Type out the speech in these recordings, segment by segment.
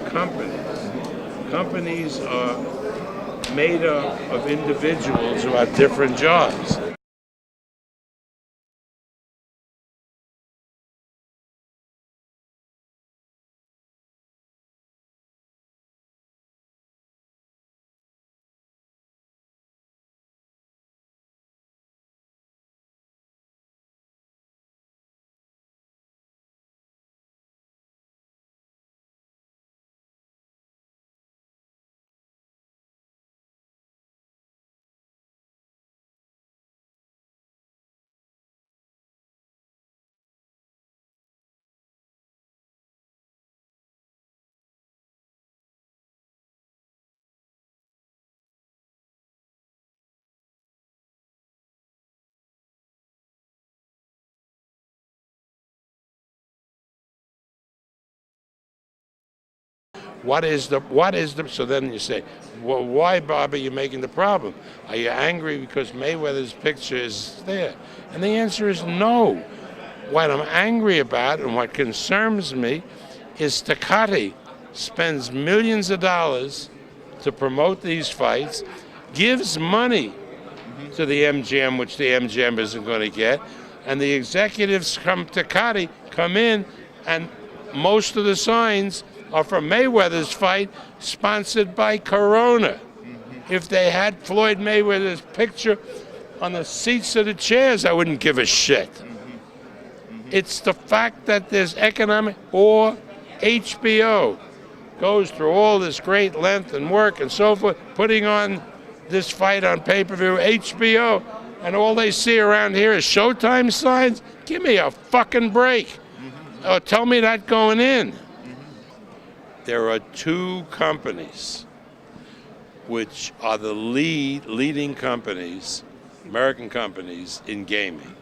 companies. Companies are made up of individuals who have different jobs. So then you say, well, why, Bob, are you making the problem? Are you angry because Mayweather's picture is there? And the answer is no. What I'm angry about and what concerns me is Tecate spends millions of dollars to promote these fights, gives money to the MGM, which the MGM isn't going to get, and the executives from Tecate come in, and most of the signs are for Mayweather's fight, sponsored by Corona. If they had Floyd Mayweather's picture on the seats of the chairs, I wouldn't give a shit. It's the fact that there's economic, or HBO goes through all this great length and work and so forth, putting on this fight on pay-per-view, HBO, and all they see around here is Showtime signs? Give me a fucking break. Or tell me that going in. There are two companies which are the leading companies, American companies, in gaming.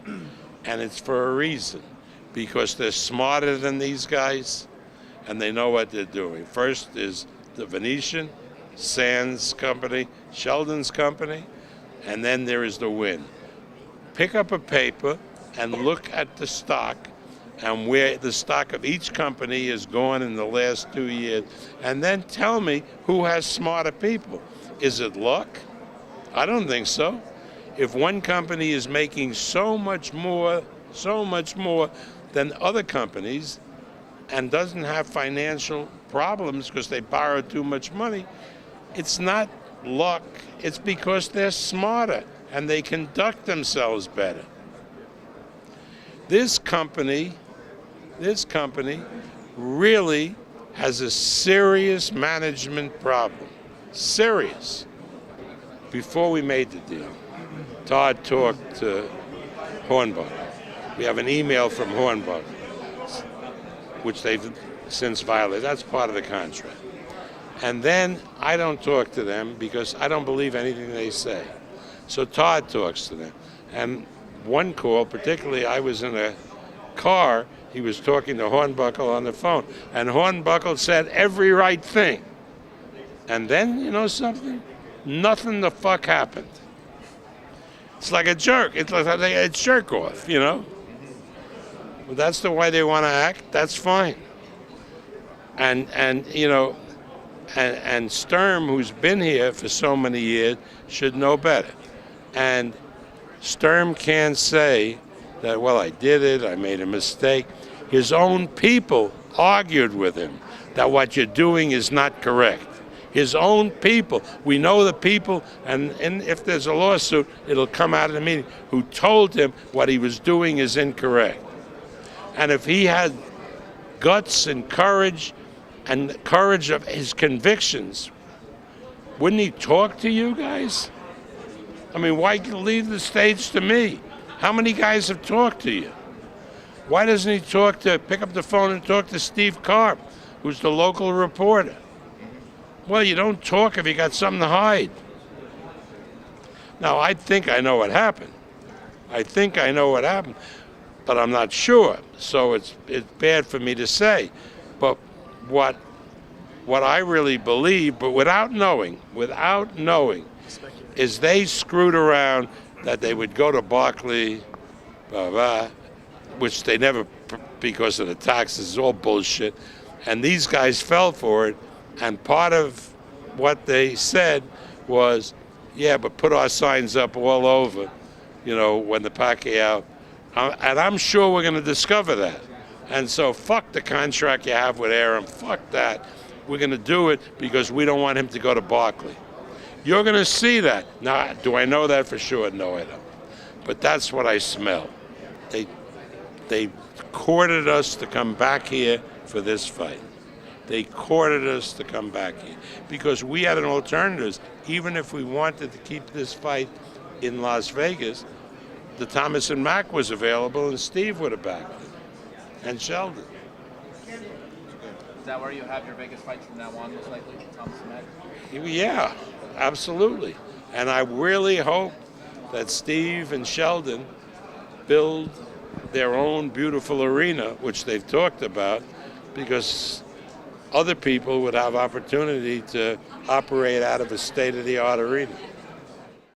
And it's for a reason, because they're smarter than these guys and they know what they're doing. First is the Venetian, Sands Company, Sheldon's company, and then there is the Wynn. Pick up a paper and look at the stock and where the stock of each company is going in the last 2 years, and then tell me who has smarter people. Is it luck? I don't think so. If one company is making so much more than other companies and doesn't have financial problems because they borrowed too much money, it's not luck. It's because they're smarter and they conduct themselves better. This company really has a serious management problem. Serious. Before we made the deal, Todd talked to Hornbuckle. We have an email from Hornbuckle, which they've since violated. That's part of the contract. And then I don't talk to them because I don't believe anything they say. So Todd talks to them. And one call, particularly, I was in a car, he was talking to Hornbuckle on the phone, and Hornbuckle said every right thing. And then, you know something? Nothing the fuck happened. It's like a jerk. It's like a jerk off, you know? Well, that's the way they want to act. That's fine. And you know, and Sturm, who's been here for so many years, should know better. And Sturm can't say that, well, I did it, I made a mistake. His own people argued with him that what you're doing is not correct. His own people, we know the people, and if there's a lawsuit, it'll come out of the meeting, who told him what he was doing is incorrect. And if he had guts and courage of his convictions, wouldn't he talk to you guys? I mean, why leave the stage to me? How many guys have talked to you? Why doesn't he pick up the phone and talk to Steve Karp, who's the local reporter? Well, you don't talk if you got something to hide. Now, I think I know what happened. But I'm not sure. So it's bad for me to say. But what I really believe, but without knowing, is they screwed around that they would go to Barkley, which they never, because of the taxes, all bullshit. And these guys fell for it, And part of what they said was, yeah, but put our signs up all over, when the Pacquiao, and I'm sure we're going to discover that. And so fuck the contract you have with Arum, fuck that. We're going to do it because we don't want him to go to Barkley. You're going to see that. Now, do I know that for sure? No, I don't. But that's what I smell. They courted us to come back here for this fight. They courted us to come back here because we had an alternative. Even if we wanted to keep this fight in Las Vegas, the Thomas and Mack was available, and Steve would have backed it, and Sheldon. Is that where you have your Vegas fights from now on, most likely, Thomas and Mack? Yeah, absolutely. And I really hope that Steve and Sheldon build their own beautiful arena, which they've talked about, because other people would have opportunity to operate out of a state-of-the-art arena.